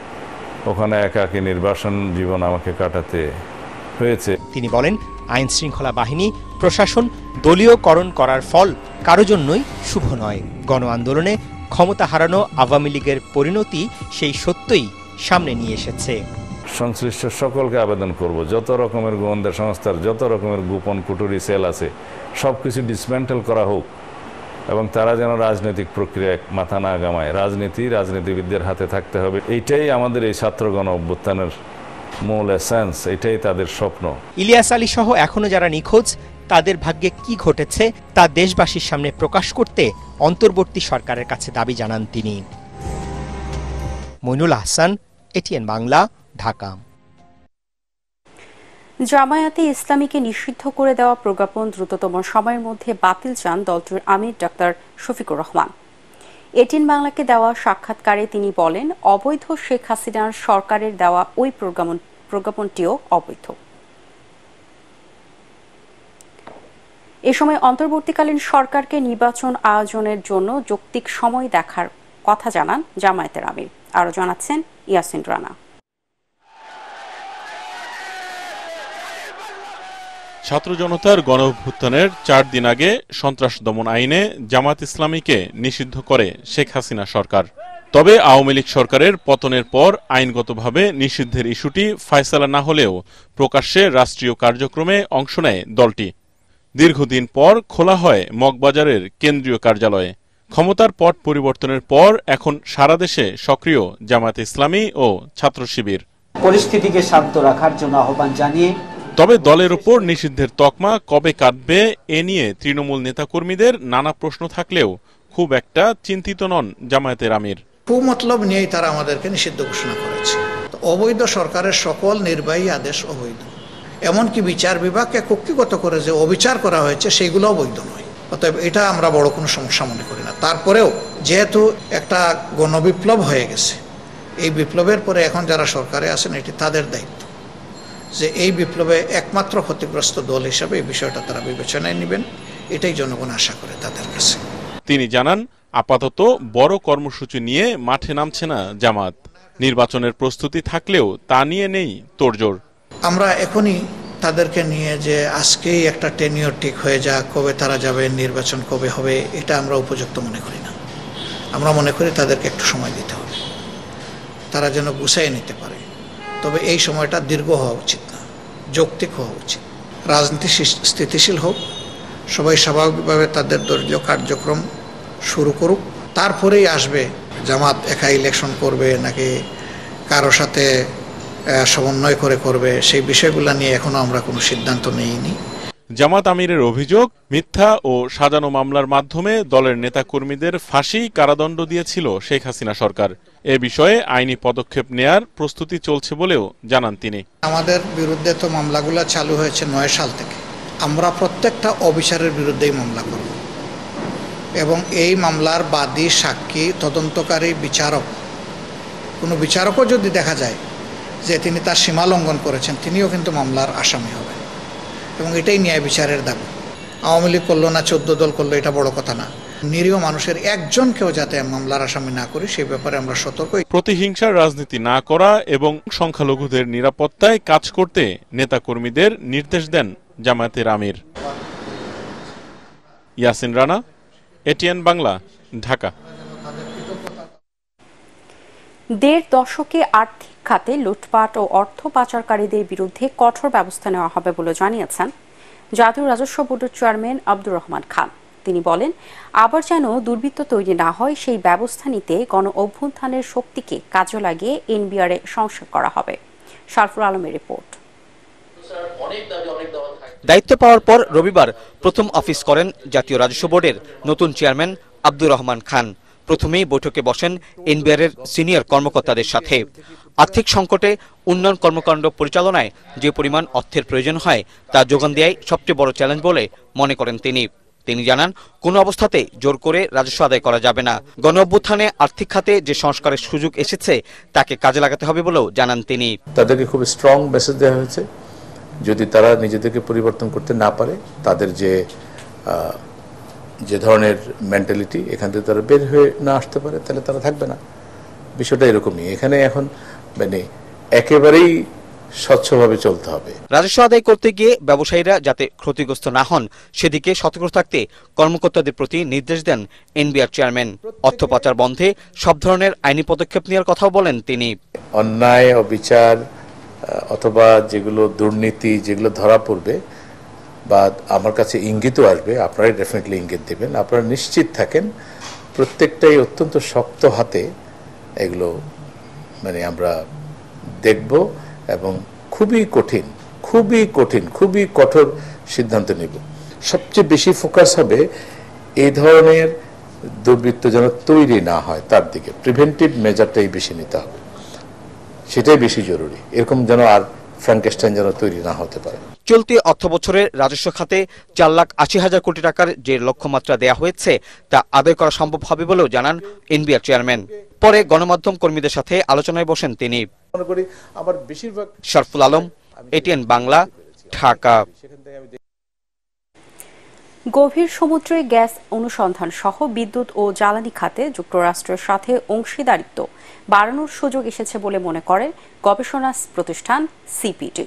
ওখানে একাকী নির্বাসন জীবন আমাকে কাটাতে হয়েছে। তিনি বলেন, আইন শৃঙ্খলা বাহিনী প্রশাসন দলীয়করণ করার ফল কারো জন্যই শুভ নয়। গণ আন্দোলনে ক্ষমতা হারানো আওয়ামী লীগের পরিণতি সেই সত্যই সামনে নিয়ে এসেছে। সংশ্লিষ্ট সকলকে আবেদন করব, যত রকমের গোয়েন্দা সংস্থার যত রকমের গোপন কুটুরি সেল আছে সব কিছু ডিসমেন্টেল করা হোক এবং তারা যেন রাজনৈতিক প্রক্রিয়ায় মাথা না গামায়। রাজনীতিবিদদের হাতে থাকতে হবে। এইটাই আমাদের এই ছাত্রগণ অভ্যুত্থানের মূল এসেন্স, এটাই তাদের স্বপ্ন। ইলিয়াস আলী সহ এখনো যারা নিখোঁজ, তাদের ভাগ্যে কি ঘটেছে তা দেশবাসীর সামনে প্রকাশ করতে অন্তর্বর্তী সরকারের কাছে দাবি জানান তিনি। মইনুল হাসান, এটিএন বাংলা, ঢাকা। জামায়াতে ইসলামীকে নিষিদ্ধ করে দেওয়া প্রজ্ঞাপন দ্রুততম সময়ের মধ্যে বাতিল চান দলটির আমির ডাক্তার শফিকুর রহমান। এটিএন বাংলাকে দেওয়া সাক্ষাৎকারে তিনি বলেন, অবৈধ শেখ হাসিনার সরকারের দেওয়া ওই প্রজ্ঞাপনটিও অবৈধ। এ সময় অন্তর্বর্তীকালীন সরকারকে নির্বাচন আয়োজনের জন্য যৌক্তিক সময় দেখার কথা জানান জামায়াতের আমির। আরো জানাচ্ছেন ইয়াসিন রানা। ছাত্র জনতার গণঅভ্যুত্থানের 4 দিন আগে সন্ত্রাস দমন আইনে জামায়াত ইসলামীকে নিষিদ্ধ করে শেখ হাসিনা সরকার। তবে আওয়ামী লীগ সরকারের পতনের পর আইনগতভাবে নিষিদ্ধের ইস্যুটি ফয়সালা না হলেও প্রকাশ্যে রাষ্ট্রীয় কার্যক্রমে অংশ নেয় দলটি। দীর্ঘদিন পর খোলা হয় মগবাজারের কেন্দ্রীয় কার্যালয়ে। ক্ষমতার পট পরিবর্তনের পর এখন সারা দেশে সক্রিয় জামায়াত ইসলামী ও ছাত্র শিবির। পরিস্থিতিকে শান্ত রাখার জন্য আহ্বান জানিয়ে তবে দলের ওপর নিষিদ্ধের তকমা কবে কাটবে এ নিয়ে তৃণমূল নেতাকর্মীদের নানা প্রশ্ন থাকলেও খুব একটা চিন্তিত নন জামায়াতের আমির। কুমতলব নিয়েই তারা আমাদেরকে নিষিদ্ধ ঘোষণা করেছে। অবৈধ সরকারের সকল নির্বাহী আদেশ অবৈধ, এমনকি বিচার বিভাগকে কক্ষিগত করে যে অবিচার করা হয়েছে সেগুলো অবৈধ নয়। অতএব এটা আমরা বড় কোনো সমস্যা মনে করি না। তারপরেও যেহেতু একটা গণবিপ্লব হয়ে গেছে, এই বিপ্লবের পরে এখন যারা সরকারে আছেন এটি তাদের দায়িত্ব যে এই বিপ্লবে একমাত্র ক্ষতিগ্রস্ত দল হিসাবে এই বিষয়টা তারা বিবেচনায় নেবেন, এটাই জনগণ আশা করে তাদের কাছে। তিনি জানান, আপাতত বড় কর্মসূচি নিয়ে মাঠে নামছে না জামাত। নির্বাচনের প্রস্তুতি থাকলেও তা নিয়ে নেই তোড়জোড়। আমরা এখনই তাদেরকে নিয়ে যে আজকেই একটা টেনিয়র ঠিক হয়ে যাক, কবে তারা যাবে, নির্বাচন কবে হবে, এটা আমরা উপযুক্ত মনে করি না। আমরা মনে করি তাদেরকে একটু সময় দিতে হবে, তারা যেন গুছিয়ে নিতে পারে। তবে এই সময়টা দীর্ঘ হওয়া উচিত না, যৌক্তিক হওয়া উচিত। রাজনীতি স্থিতিশীল হোক, সবাই স্বাভাবিকভাবে তাদের দলীয় কার্যক্রম শুরু করুক, তারপরেই আসবে জামাত একা ইলেকশন করবে নাকি কারো সাথে সমন্বয় করে করবে, সেই বিষয়গুলো নিয়ে এখনো আমরা কোনো সিদ্ধান্ত নেইনি। জামাত আমিরের অভিযোগ, মিথ্যা ও সাজানো মামলার মাধ্যমে দলের নেতাকর্মীদের ফাঁসি কারাদণ্ড দিয়েছিল শেখ হাসিনা সরকার। এ বিষয়ে আইনি পদক্ষেপ নেয়ার প্রস্তুতি চলছে বলেও জানান তিনি। আমাদের বিরুদ্ধে তো মামলাগুলো চালু হয়েছে 9 সাল থেকে। আমরা প্রত্যেকটা অবিচারের বিরুদ্ধেই মামলা করব এবং এই মামলার বাদী, সাক্ষী, তদন্তকারী, বিচারক, কোনো বিচারকও যদি দেখা যায় যে তিনি তার সীমা লঙ্ঘন করেছেন, তিনিও কিন্তু মামলার আসামি হবেন এবং এটাই ন্যায় বিচারের দাবি। আওয়ামী লীগ করলো না 14 দল করলো, এটা বড় কথা না। নিরীহ মানুষের একজনকেও যাতে মামলার আসামি না করি সেই ব্যাপারে আমরা সতর্ক। প্রতিহিংসার রাজনীতি না করা এবং সংখ্যালঘুদের নিরাপত্তায় কাজ করতে নেতাকর্মীদের নির্দেশ দেন জামায়াতের আমির। ইয়াসিন রানা, এটিএন বাংলা, ঢাকা। 1.5 দশকে আর্থিক খাতে লুটপাট ও অর্থ পাচারকারীদের বিরুদ্ধে কঠোর ব্যবস্থা নেওয়া হবে বলে জানিয়েছেন জাতীয় রাজস্ব বোর্ডের চেয়ারম্যান আব্দুর রহমান খান। তিনি বলেন, আবার যেন দুর্বৃত্ত তৈরি না হয় সেই ব্যবস্থা নিতে গণ অভ্যুত্থানের শক্তিকে কাজে লাগিয়ে এনবিআরে সংস্কার করা হবে। শারফুল আলমের রিপোর্ট। দায়িত্ব পাওয়ার পর রবিবার প্রথম অফিস করেন জাতীয় রাজস্ব বোর্ডের নতুন চেয়ারম্যান আব্দুর রহমান খান। প্রথমেই বৈঠকে বসেন এনবিআরের সিনিয়র কর্মকর্তাদের সাথে। আর্থিক সংকটে উন্নয়ন কর্মকাণ্ড পরিচালনায় যে পরিমাণ অর্থের প্রয়োজন হয় তা যোগান দেওয়াই সবচেয়ে বড় চ্যালেঞ্জ বলে মনে করেন তিনি জানান, কোনো অবস্থাতেই জোর করে রাজস্ব আদায় করা যাবে না। গণ অভ্যুত্থানে আর্থিক খাতে যে সংস্কারের সুযোগ এসেছে তাকে কাজে লাগাতে হবে বলেও জানান তিনি। তাদেরকে খুব স্ট্রং মেসেজ দেওয়া হয়েছে, যদি তারা নিজেদেরকে পরিবর্তন করতে না পারে, তাদের যে ধরনের মেন্টালিটি, এখান থেকে তারা বের হয়ে না আসতে পারে, তাহলে তারা থাকবে না। বিষয়টা এরকমই। এখানে এখন মানে একেবারেই স্বচ্ছভাবে চলতে হবে। রাজস্ব আদায় করতে গিয়ে ব্যবসায়ীরা যাতে ক্ষতিগ্রস্ত না হন সেদিকে সতর্ক থাকতে কর্মকর্তাদের প্রতি নির্দেশ দেন এনবিআর চেয়ারম্যান। অর্থ পাচার বন্ধে সব ধরনের আইনি পদক্ষেপ নেওয়ার কথাও বলেন তিনি। অন্যায়, অবিচার অথবা যেগুলো দুর্নীতি, যেগুলো ধরা পড়বে বা আমার কাছে ইঙ্গিতও আসবে, আপনারাই ডেফিনেটলি ইঙ্গিত দেবেন। আপনারা নিশ্চিত থাকেন প্রত্যেকটাই অত্যন্ত শক্ত হাতে এগুলো মানে আমরা দেখব এবং খুবই কঠোর সিদ্ধান্ত নেব। সবচেয়ে বেশি ফোকাস হবে এই ধরনের দুর্বৃত্ত যেন তৈরি না হয়, তার দিকে প্রিভেন্টিভ মেজারটাই বেশি নিতে হবে, সেটাই বেশি জরুরি। এরকম যেন আর ফ্র্যাঙ্কেস্টাইন যেন তৈরি না হতে পারে। চলতি অর্থ বছরের রাজস্ব খাতে 4,80,000 কোটি টাকার যে লক্ষ্যমাত্রা দেয়া হয়েছে তা আদায় করা সম্ভব হবে বলেও জানান এনবিআর চেয়ারম্যান। পরে গণমাধ্যম কর্মীদের সাথে আলোচনায় বসেন তিনি। শারফুল আলম, এটিএন বাংলা, ঢাকা। গভীর সমুদ্রে গ্যাস অনুসন্ধান সহ বিদ্যুৎ ও জ্বালানি খাতে যুক্তরাষ্ট্রের সাথে অংশীদারিত্ব বাড়ানোর সুযোগ এসেছে বলে মনে করে গবেষণা প্রতিষ্ঠান সিপিডি।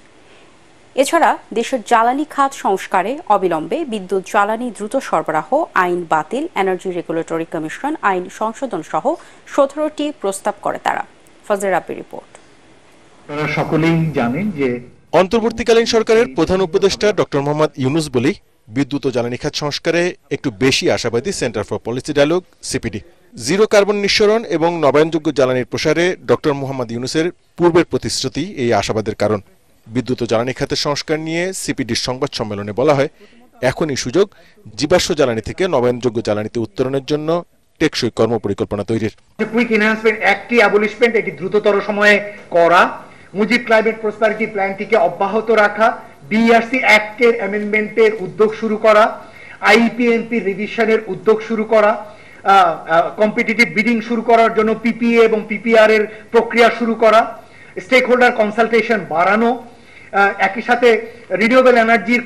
এছাড়া দেশের জ্বালানি খাত সংস্কারে অবিলম্বে বিদ্যুৎ জ্বালানি দ্রুত সরবরাহ আইন বাতিল, এনার্জি রেগুলেটরি কমিশন আইন সংশোধন সহ 17টি প্রস্তাব করে তারা। ফজলে রাব্বির রিপোর্ট। আপনারা সকলেই জানেন যে অন্তর্বর্তীকালীন সরকারের প্রধান উপদেষ্টা ডক্টর মোহাম্মদ ইউনুস বলি বিদ্যুৎ ও জ্বালানি খাত সংস্কারে একটু বেশি আশাবাদী centre for policy dialogue CPD. Zero carbon নিঃসরণ এবং নবায়নযোগ্য জ্বালানির প্রসারে ডক্টর মোহাম্মদ ইউনুসের পূর্বের প্রতিশ্রুতি এই আশাবাদের কারণ। বিদ্যুৎ ও জ্বালানি খাতের সংস্কার নিয়ে সিপিডির সংবাদ সম্মেলনে বলা হয়, এখনই সুযোগ জীবাশ্ম জ্বালানি থেকে নবায়নযোগ্য জ্বালানিতে উত্তরণের জন্য টেকসই কর্মপরিকল্পনা তৈরির। কুইক এনহ্যান্সমেন্ট অ্যাক্টটি অ্যাবলিশমেন্ট, এটি দ্রুততর সময়ে করা, মুজিব ক্লাইমেট প্রসপারিটি প্ল্যানটিকে অব্যাহত রাখা, ডিআরসি অ্যাক্টের অ্যামেন্ডমেন্টের উদ্যোগ শুরু করা, আইপিএমপি রিভিশনের উদ্যোগ শুরু করা, কম্পিটিটিভ বিডিং শুরু করার জন্য পিপিএ এবং পিপিআর এর প্রক্রিয়া শুরু করা, স্টেক হোল্ডার কনসালটেশন বাড়ানো, একই সাথে রিনিউয়েবল এনার্জির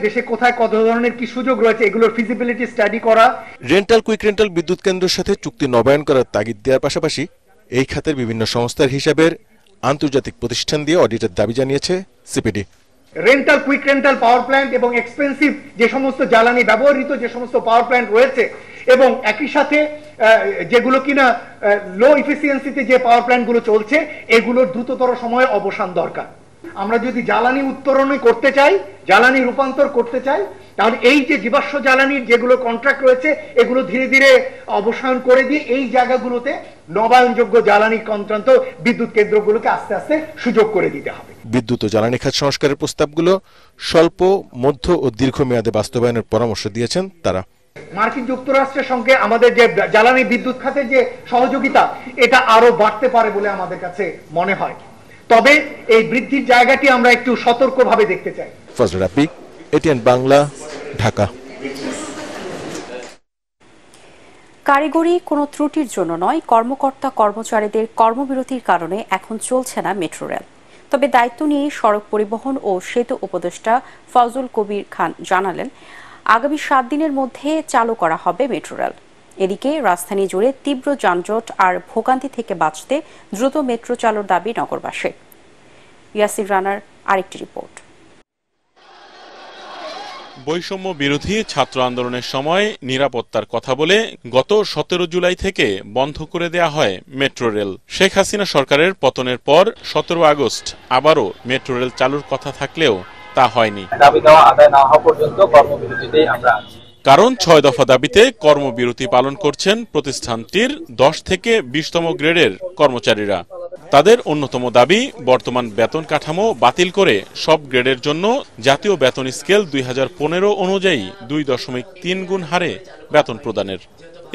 দেশে কোথায় কত ধরনের কি সুযোগ রয়েছে এগুলোর ফিজিবিলিটি স্টাডি করা। রেন্টাল কুইক রেন্টাল বিদ্যুৎ কেন্দ্রের সাথে চুক্তি নবায়ন করার তাগিদ দেওয়ার পাশাপাশি এই খাতের বিভিন্ন সংস্থার হিসাবের আন্তর্জাতিক প্রতিষ্ঠান দিয়ে অডিটের দাবি জানিয়েছে CPD. Rental quick rental power plant এবং এক্সপেন্সিভ যে সমস্ত জ্বালানি ব্যবহৃত যে সমস্ত পাওয়ার প্ল্যান্ট রয়েছে এবং একই সাথে যেগুলো কিনা লো ইফিসিয়েন্সিতে যে পাওয়ার প্ল্যান্ট গুলো চলছে এগুলোর দ্রুততর সময়ে অবসান দরকার। আমরা যদি জ্বালানি উত্তরণই করতে চাই, জ্বালানি রূপান্তর করতে চাই, তাহলে এই যে জীবাশ্ম জ্বালানির যেগুলো কন্ট্রাক্ট রয়েছে এগুলো ধীরে ধীরে অবসান করে দিয়ে এই জায়গাগুলোতে নবায়নযোগ্য জ্বালানি সংক্রান্ত বিদ্যুৎ কেন্দ্রগুলোকে আস্তে আস্তে সুযোগ করে দিতে হবে। বিদ্যুৎ ও জ্বালানি খাত সংস্কারের প্রস্তাবগুলো স্বল্প, মধ্য ও দীর্ঘমেয়াদে বাস্তবায়নের পরামর্শ দিয়েছেন তারা। মার্কিন যুক্তরাষ্ট্রের সঙ্গে আমাদের যে জ্বালানি বিদ্যুৎ খাতের যে সহযোগিতা এটা আরো বাড়তে পারে বলে আমাদের কাছে মনে হয়, তবে এই বৃদ্ধির জায়গাটি আমরা একটু সতর্কভাবে দেখতে চাই। ফজল রাব্বি, এটিএন বাংলা, ঢাকা। কারিগরি কোনো ত্রুটির জন্য নয়, কর্মকর্তা কর্মচারীদের কর্মবিরতির কারণে এখন চলছে না মেট্রো রেল। তবে দায়িত্ব নিয়ে সড়ক পরিবহন ও সেতু উপদেষ্টা ফজল কবির খান জানালেন, আগামী 7 দিনের মধ্যে চালু করা হবে মেট্রো রেল। এদিকে রাজধানী জুড়ে তীব্র যানজট আর ভোগান্তি থেকে বাঁচতে দ্রুত মেট্রো চালুর দাবি নগরবাসীর। ইয়াসির রানার আরেকটি রিপোর্ট। বৈষম্য বিরোধী ছাত্র আন্দোলনের সময় নিরাপত্তার কথা বলে গত 17 জুলাই থেকে বন্ধ করে দেয়া হয় মেট্রো রেল। শেখ হাসিনা সরকারের পতনের পর 17 আগস্ট আবারও মেট্রো রেল চালুর কথা থাকলেও তা হয়নি। দাবি দেওয়া আদায় না হওয়া পর্যন্ত কর্মবিরতিতেই আমরা আছি। কারণ 6 দফা দাবিতে কর্মবিরতি পালন করছেন প্রতিষ্ঠানটির 10 থেকে 20তম গ্রেডের কর্মচারীরা। তাদের অন্যতম দাবি বর্তমান বেতন কাঠামো বাতিল করে সব গ্রেডের জন্য জাতীয় বেতন স্কেল 2015 অনুযায়ী 2.3 গুণ হারে বেতন প্রদানের।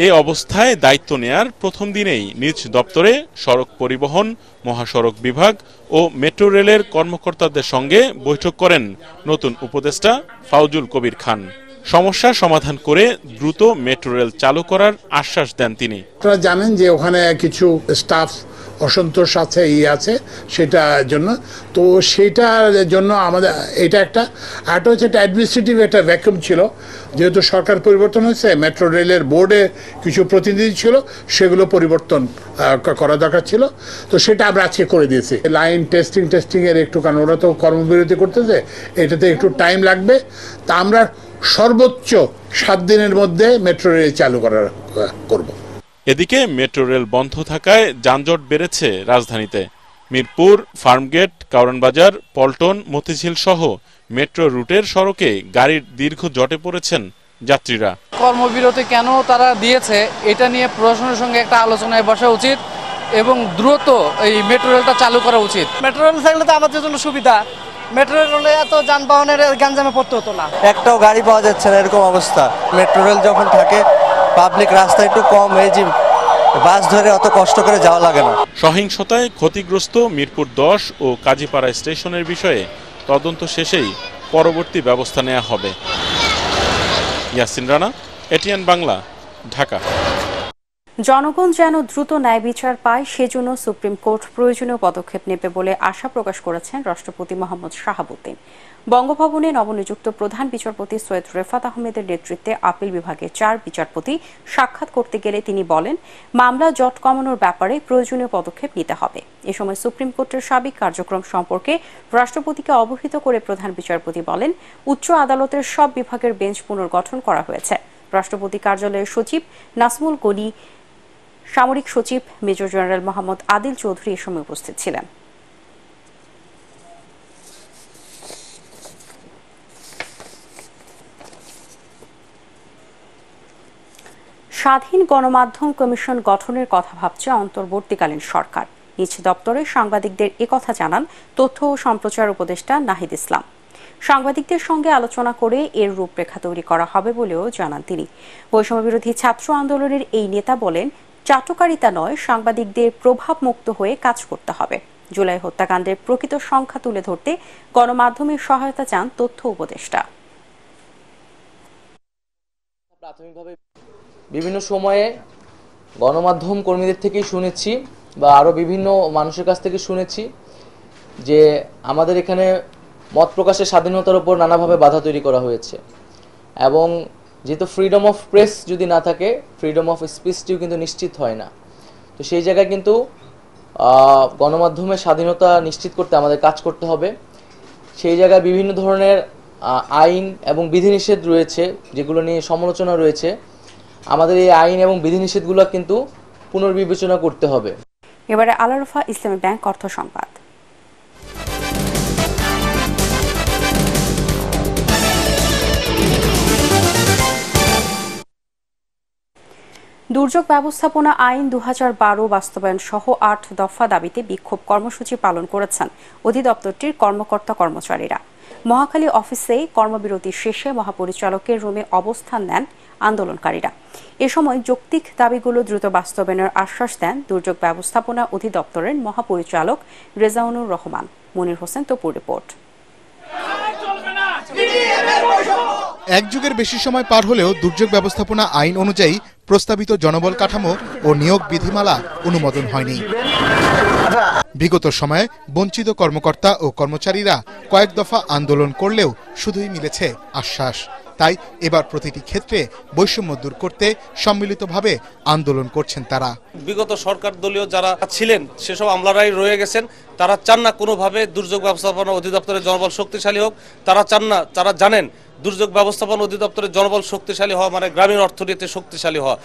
এই অবস্থায় দায়িত্ব নেয়ার প্রথম দিনেই নিজ দপ্তরে সড়ক পরিবহন, মহাসড়ক বিভাগ ও মেট্রো রেলের কর্মকর্তাদের সঙ্গে বৈঠক করেন নতুন উপদেষ্টা ফজল কবির খান। সমস্যা সমাধান করে দ্রুত মেট্রো রেল চালু করার আশ্বাস দেন তিনি। আপনারা জানেন যে ওখানে কিছু স্টাফ অসন্তোষ আছে, আছে সেটার জন্য, তো সেটার জন্য আমাদের এটা একটা হচ্ছে একটা অ্যাডমিনিস্ট্রেটিভ একটা ভ্যাকুয়াম ছিল। যেহেতু সরকার পরিবর্তন হয়েছে, মেট্রো রেলের বোর্ডে কিছু প্রতিনিধি ছিল, সেগুলো পরিবর্তন করা দরকার ছিল, তো সেটা আমরা আজকে করে দিয়েছি। লাইন টেস্টিং এর একটু, কারণ ওরা তো কর্মবিরতি করতেছে, এটাতে একটু টাইম লাগবে, তা আমরা সর্বোচ্চ 7 দিনের মধ্যে মেট্রো রেল চালু করব। এদিকে মেট্রো রেল বন্ধ থাকায় যানজট বেড়েছে রাজধানীতে। মিরপুর, ফার্মগেট, কারওয়ানবাজার, পল্টন, মতিঝিল সহ মেট্রো রুটের সড়কে গাড়ির দীর্ঘ জটে পড়েছেন যাত্রীরা। কর্মবিরতি কেন তারা দিয়েছে এটা নিয়ে প্রশাসনের সঙ্গে একটা আলোচনায় বসা উচিত এবং দ্রুত এই মেট্রো রেলটা চালু করা উচিত। মেট্রো রেল থাকলে তো আমাদের জন্য সুবিধা, মেট্রো রেল হলে এত যানবাহনের গ্যাঞ্জামে পড়তে হতো না। একটাও গাড়ি পাওয়া যাচ্ছে না, এরকম অবস্থা। মেট্রো রেল যখন থাকে পাবলিক রাস্তা একটু কম, এই যে বাস ধরে অত কষ্ট করে যাওয়া লাগে না। সহিংসতায় ক্ষতিগ্রস্ত মিরপুর 10 ও কাজীপাড়া স্টেশনের বিষয়ে তদন্ত শেষেই পরবর্তী ব্যবস্থা নেওয়া হবে। ইয়াসিন রানা, এটিএন বাংলা, ঢাকা। জনগণ যেন দ্রুত ন্যায় বিচার পায় সেজন্য সুপ্রিম কোর্ট প্রয়োজনীয় পদক্ষেপ নেবে বলে আশা প্রকাশ করেছেন রাষ্ট্রপতি মোহাম্মদ শাহাবুদ্দিন। বঙ্গভবনে নবনিযুক্ত প্রধান বিচারপতি সৈয়দ রেফাত আহমেদের নেতৃত্বে আপিল বিভাগের 4 বিচারপতি সাক্ষাৎ করতে গেলে তিনি বলেন, মামলা জট কমানোর ব্যাপারে প্রয়োজনীয় পদক্ষেপ নিতে হবে। এ সময় সুপ্রিম কোর্টের সার্বিক কার্যক্রম সম্পর্কে রাষ্ট্রপতিকে অবহিত করে প্রধান বিচারপতি বলেন, উচ্চ আদালতের সব বিভাগের বেঞ্চ পুনর্গঠন করা হয়েছে। রাষ্ট্রপতি কার্যালয়ের সচিব নাসমুল গনি, সামরিক সচিব মেজর জেনারেল মোহাম্মদ আদিল চৌধুরী এ সময় উপস্থিত ছিলেন। স্বাধীন গণমাধ্যম কমিশন গঠনের কথা ভাবছে অন্তর্বর্তীকালীন সরকার। নিজ দপ্তরে সাংবাদিকদের একথা জানান তথ্য ও সম্প্রচার উপদেষ্টা নাহিদ ইসলাম। সাংবাদিকদের সঙ্গে আলোচনা করে এর রূপরেখা তৈরি করা হবে বলেও জানান তিনি। বৈষম্য বিরোধী ছাত্র আন্দোলনের এই নেতা বলেন, চাটুকারিতা নয়, সাংবাদিকদের প্রভাব মুক্ত হয়ে কাজ করতে হবে। জুলাই হত্যাকাণ্ডের প্রকৃত সংখ্যা তুলে ধরতে গণমাধ্যমের সহায়তা চান তথ্য উপদেষ্টা। প্রাথমিকভাবে বিভিন্ন সময়ে গণমাধ্যম কর্মীদের থেকেই শুনেছি বা আরও বিভিন্ন মানুষের কাছ থেকে শুনেছি যে আমাদের এখানে মত প্রকাশের স্বাধীনতার উপর নানাভাবে বাধা তৈরি করা হয়েছে এবং যেহেতু ফ্রিডম অফ প্রেস যদি না থাকে ফ্রিডম অফ স্পিচটিও কিন্তু নিশ্চিত হয় না। তো সেই জায়গায় কিন্তু গণমাধ্যমের স্বাধীনতা নিশ্চিত করতে আমাদের কাজ করতে হবে। সেই জায়গায় বিভিন্ন ধরনের আইন এবং বিধিনিষেধ রয়েছে যেগুলো নিয়ে সমালোচনা রয়েছে। আমাদের এই আইন এবং বিধিনিষেধগুলো কিন্তু পুনর্বিবেচনা করতে হবে। এবারে আল আরাফা ইসলামী ব্যাংক অর্থ সংবাদ। দুর্যোগ ব্যবস্থাপনা আইন 2012 বাস্তবায়ন সহ 8 দফা দাবিতে বিক্ষোভ কর্মসূচি পালন করেছেন অধিদপ্তরটির কর্মকর্তা কর্মচারীরা। মহাখালী অফিসে কর্মবিরতি শেষে মহাপরিচালকের রুমে অবস্থান নেন আন্দোলনকারীরা। এ সময় যৌক্তিক দাবিগুলো দ্রুত বাস্তবায়নের আশ্বাস দেন দুর্যোগ ব্যবস্থাপনা অধিদপ্তরের মহাপরিচালক রেজাউনুর রহমান। মনির হোসেন তপুর রিপোর্ট। এক যুগের বেশি সময় পার হলেও দুর্যোগ ব্যবস্থাপনা আইন অনুযায়ী প্রস্তাবিত জনবল কাঠামো ও নিয়োগ বিধিমালা অনুমোদন হয়নি। বিগত সময়ে বঞ্চিত কর্মকর্তা ও কর্মচারীরা কয়েক দফা আন্দোলন করলেও শুধুই মিলেছে আশ্বাস। তাই এবার প্রতিটি ক্ষেত্রে বৈষম্য দূর করতে সম্মিলিতভাবে আন্দোলন করছেন তারা। বিগত সরকার দলীয় যারা ছিলেন সেসব আমলারাই রয়ে গেছেন। তারা চান না কোনোভাবে দুর্যোগ ব্যবস্থাপনা অধিদপ্তরের জনবল শক্তিশালী হোক। তারা চান না, তারা জানেন দুর্যোগ ব্যবস্থাপনা অধিদপ্তরের জনবল শক্তিশালী হওয়া মানে গ্রামীণ অর্থনীতি শক্তিশালী হওয়া।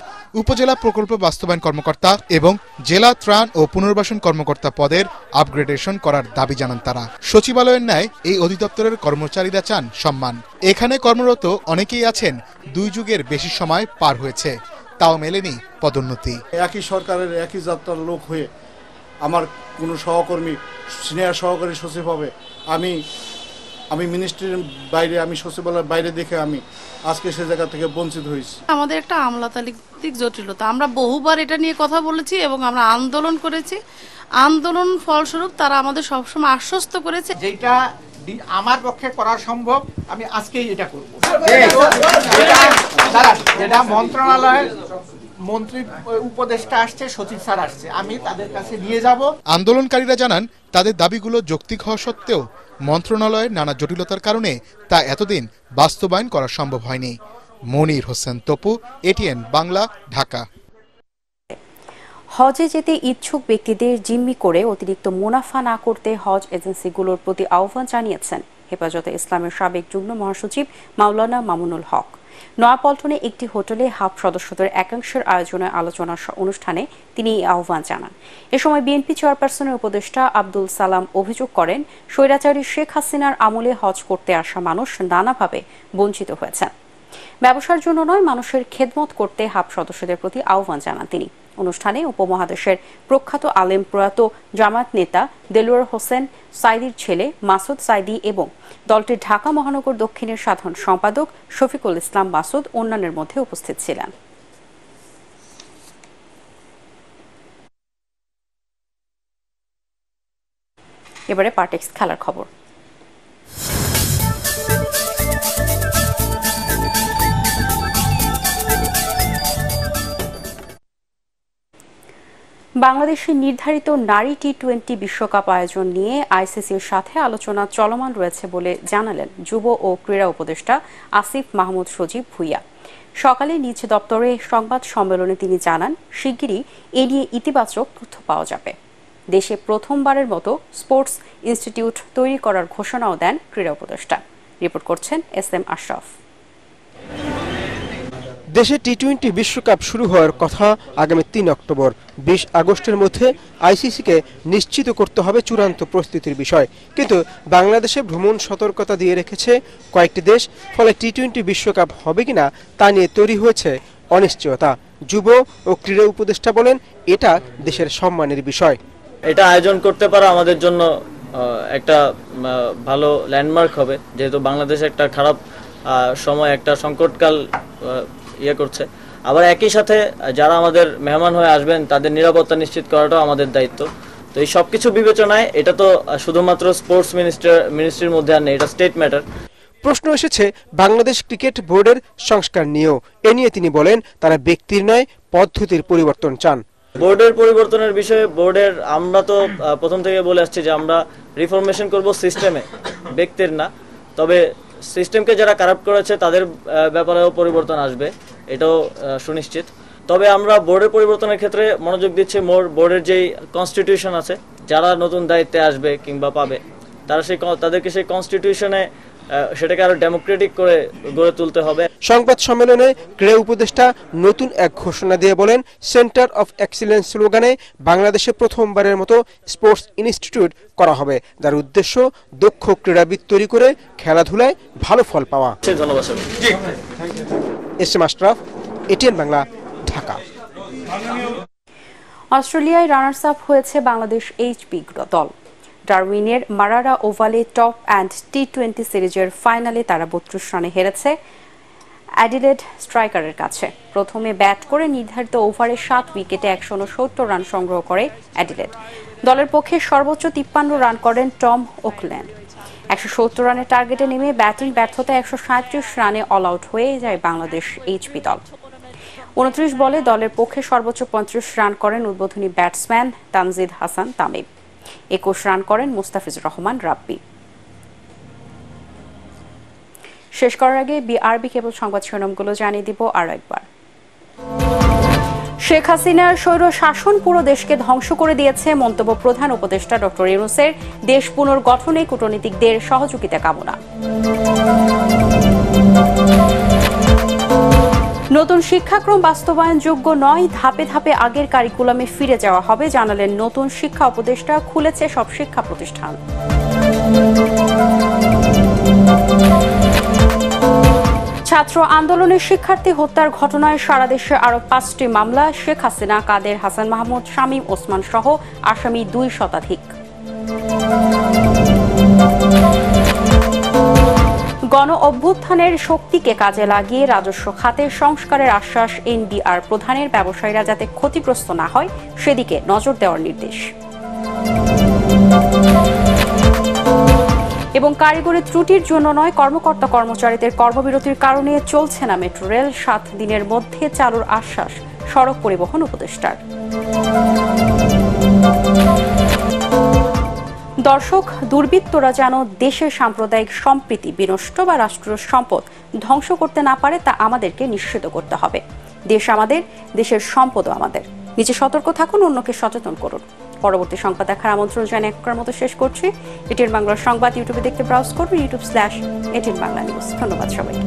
উপজেলা প্রকল্প বাস্তবায়ন কর্মকর্তা এবং জেলা ত্রাণ ও পুনর্বাসন কর্মকর্তা পদের আপগ্রেডেশন করার দাবি জানান তারা। সচিবালয়ের ন্যায় এই অধিদপ্তরের কর্মচারীরা চান সম্মান। এখানে কর্মরত অনেকেই আছেন 2 যুগের বেশি সময় পার হয়েছে, তাও মেলেনি পদোন্নতি। একই সরকারের একই যাত্রার লোক হয়ে আমার কোনো সহকর্মী সিনিয়র সহকারী সচিব হবে, আমি মিনিস্ট্রির বাইরে, আমি সচিবালয়ের বাইরে দেখে আমি আজকে সে জায়গা থেকে বঞ্চিত হয়েছি। আমাদের একটা আমলাতান্ত্রিক জটিলতা, আমরা বহুবার এটা নিয়ে কথা বলেছি এবং আমরা আন্দোলন করেছি। আন্দোলন ফলস্বরূপ তারা আমাদের সবসময় আশ্বস্ত করেছে যেটা আমার পক্ষে করা সম্ভব আমি আজকেই এটা করব। যেটা মন্ত্রণালয়ের মন্ত্রী উপদেষ্টা আসছে, সচিব স্যার আসছে, আমি তাদের কাছে নিয়ে যাব। আন্দোলনকারীরা জানান তাদের দাবিগুলো যৌক্তিক হওয়া সত্ত্বেও মন্ত্রণালয়ের নানা জটিলতার কারণে তা এতদিন বাস্তবায়ন করা সম্ভব হয়নি। মনির হোসেন তপু, এটিএন বাংলা, ঢাকা। হজে যেতে ইচ্ছুক ব্যক্তিদের জিম্মি করে অতিরিক্ত মুনাফা না করতে হজ এজেন্সিগুলোর প্রতি আহ্বান জানিয়েছেন হেফাজতে ইসলামের সাবেক যুগ্ম মহাসচিব মাওলানা মামুনুল হক। নয়াপল্টনে একটি হোটেলে হাব সদস্যদের একাংশের আয়োজনে আলোচনা অনুষ্ঠানে তিনি এই আহ্বান জানান। এ সময় বিএনপি চেয়ারপারসনের উপদেষ্টা আব্দুল সালাম অভিযোগ করেন, স্বৈরাচারী শেখ হাসিনার আমলে হজ করতে আসা মানুষ নানাভাবে বঞ্চিত হয়েছেন। ব্যবসার জন্য নয়, মানুষের খেদমত করতে হাব সদস্যদের প্রতি আহ্বান জানান তিনি। অনুষ্ঠানে উপমহাদেশের প্রখ্যাত আলেম প্রয়াত জামায়াত নেতা দেলোয়ার হোসেন সাইদির ছেলে মাসুদ সাইদি এবং দলটির ঢাকা মহানগর দক্ষিণের সাধারণ সম্পাদক শফিকুল ইসলাম মাসুদ অন্যান্যের মধ্যে উপস্থিত ছিলেন। এবারে পার্টেক্স খেলার খবর। বাংলাদেশের নির্ধারিত নারী টি-20 বিশ্বকাপ আয়োজন নিয়ে আইসিসির সাথে আলোচনা চলমান রয়েছে বলে জানালেন যুব ও ক্রীড়া উপদেষ্টা আসিফ মাহমুদ সজীব ভুইয়া। সকালে নিজ দপ্তরে সংবাদ সম্মেলনে তিনি জানান, শিগগিরই এ নিয়ে ইতিবাচক তথ্য পাওয়া যাবে। দেশে প্রথমবারের মতো স্পোর্টস ইনস্টিটিউট তৈরি করার ঘোষণাও দেন ক্রীড়া উপদেষ্টা। রিপোর্ট করছেন এস.এম. আশরাফ। দেশে টি-20 বিশ্বকাপ শুরু হওয়ার কথা আগামী 3 অক্টোবর। 20 আগস্টের মধ্যে আইসিসিকে নিশ্চিত করতে হবে চূড়ান্ত প্রস্তুতির বিষয়। কিন্তু বাংলাদেশে ভ্রমণ সতর্কতা দিয়ে রেখেছে কয়েকটি দেশ, ফলে টি-20 বিশ্বকাপ হবে কিনা তা নিয়ে তৈরি হয়েছে অনিশ্চয়তা। যুব ও ক্রীড়া উপদেষ্টা বলেন, এটা দেশের সম্মানের বিষয়। এটা আয়োজন করতে পারা আমাদের জন্য একটা ভালো ল্যান্ডমার্ক হবে, যেহেতু বাংলাদেশ একটা খারাপ সময়, একটা সংকটকাল করছে। আবার একই সাথে যারা আমাদের মেহমান হয়ে আসবেন তাদের নিরাপত্তা নিশ্চিত করাটাও আমাদের দায়িত্ব। তো এই সবকিছু বিবেচনায় এটা তো শুধুমাত্র স্পোর্টস মিনিস্ট্রির মধ্যে আর নেই, এটা স্টেট ম্যাটার। প্রশ্ন এসেছে বাংলাদেশ ক্রিকেট বোর্ডের সংস্কার নিয়েও। এ নিয়ে তিনি বলেন, তারা ব্যক্তির নয় পদ্ধতির পরিবর্তন চান। বোর্ডের পরিবর্তনের বিষয়ে বোর্ডের আমরা তো প্রথম থেকে বলে আসছি যে আমরা রিফরমেশন করব সিস্টেমে, ব্যক্তির না। তবে সিস্টেমকে যারা কারাপ্ট করেছে তাদের ব্যাপারেও পরিবর্তন আসবে, এটাও সুনিশ্চিত। তবে আমরা বোর্ডের পরিবর্তনের ক্ষেত্রে মনোযোগ দিচ্ছি বোর্ডের যেই কনস্টিটিউশন আছে, যারা নতুন দায়িত্বে আসবে কিংবা পাবে তারা তাদেরকে সেই কনস্টিটিউশনে সেটাকে আরো ডেমোক্রেটিক করে গড়ে তুলতে হবে। সংবাদ সম্মেলনে ক্রীড়া উপদেষ্টা নতুন এক ঘোষণা দিয়ে বলেন, সেন্টার অফ এক্সিলেন্স স্লোগানে বাংলাদেশে প্রথমবারের মতো স্পোর্টস ইনস্টিটিউট করা হবে, যার উদ্দেশ্য দক্ষ ক্রীড়াবিদ তৈরি করে খেলাধুলায় ভালো ফল পাওয়া। ধন্যবাদ। S M Ashraf, ATN Bangla, Dhaka. অস্ট্রেলিয়ায় রানার্স আপ হয়েছে বাংলাদেশ এইচপি দল। ডারউইনের মারারা ওভালে টপ অ্যান্ড টি20 সিরিজের ফাইনালে তারা 32 রানে হেরেছে অ্যাডিলেড স্ট্রাইকারের কাছে। প্রথমে ব্যাট করে নির্ধারিত ওভারে 7 উইকেটে 169 রান সংগ্রহ করে অ্যাডিলেড। দলের পক্ষে সর্বোচ্চ 53 রান করেন টম ওকল্যান্ড। 170 রানের টার্গেটে নেমে ব্যাটিং ব্যর্থতায় 137 রানে অল আউট হয়ে যায় বাংলাদেশ এইচপি দল। 29 বলে দলের পক্ষে সর্বোচ্চ 35 রান করেন উদ্বোধনী ব্যাটসম্যান তানজিদ হাসান তামিম। 21 রান করেন মুস্তাফিজুর রহমান রাব্বি। শেষ করার আগে বিআরবি কেবল সংবাদ শিরোনামগুলো জানিয়ে দিব আরো একবার। শেখ হাসিনার স্বৈর শাসন পুরো দেশকে ধ্বংস করে দিয়েছে, মন্তব্য প্রধান উপদেষ্টা ডক্টর ইউনূসের। দেশ পুনর্গঠনে কূটনীতিকদের সহযোগিতা কামনা। নতুন শিক্ষাক্রম বাস্তবায়নযোগ্য নয়, ধাপে ধাপে আগের কারিকুলামে ফিরে যাওয়া হবে, জানালেন নতুন শিক্ষা উপদেষ্টা। খুলেছে সব শিক্ষা প্রতিষ্ঠান। ছাত্র আন্দোলনের শিক্ষার্থী হত্যার ঘটনায় সারা দেশে আরো 5টি মামলা। শেখ হাসিনা, কাদের, হাসান মাহমুদ, শামীম ওসমান সহ আসামি 2 শতাধিক। গণ অভ্যুত্থানের শক্তিকে কাজে লাগিয়ে রাজস্ব খাতের সংস্কারের আশ্বাস এনবিআর প্রধানের। ব্যবসায়ীরা যাতে ক্ষতিগ্রস্ত না হয় সেদিকে নজর দেওয়ার নির্দেশ। এবং কারিগরি ত্রুটির জন্য নয়, কর্মকর্তা কর্মচারীদের কর্মবিরতির কারণে চলছে না মেট্রো রেল। 7 দিনের মধ্যে চালুর আশ্বাস সড়ক পরিবহন উপদেষ্টার। দর্শক, দুর্বৃত্তরা যেন দেশের সাম্প্রদায়িক সম্প্রীতি বিনষ্ট বা রাষ্ট্রীয় সম্পদ ধ্বংস করতে না পারে তা আমাদেরকে নিশ্চিত করতে হবে। দেশ আমাদের, দেশের সম্পদও আমাদের। নিজে সতর্ক থাকুন, অন্যকে সচেতন করুন। পরবর্তী সংবাদ দেখার আমন্ত্রণ জানিয়ে এখনকার মতো শেষ করছি। এটিএন বাংলার সংবাদ ইউটিউবে দেখতে ব্রাউজ করুন, youtube/এটিএন বাংলা নিউজ। ধন্যবাদ সবাইকে।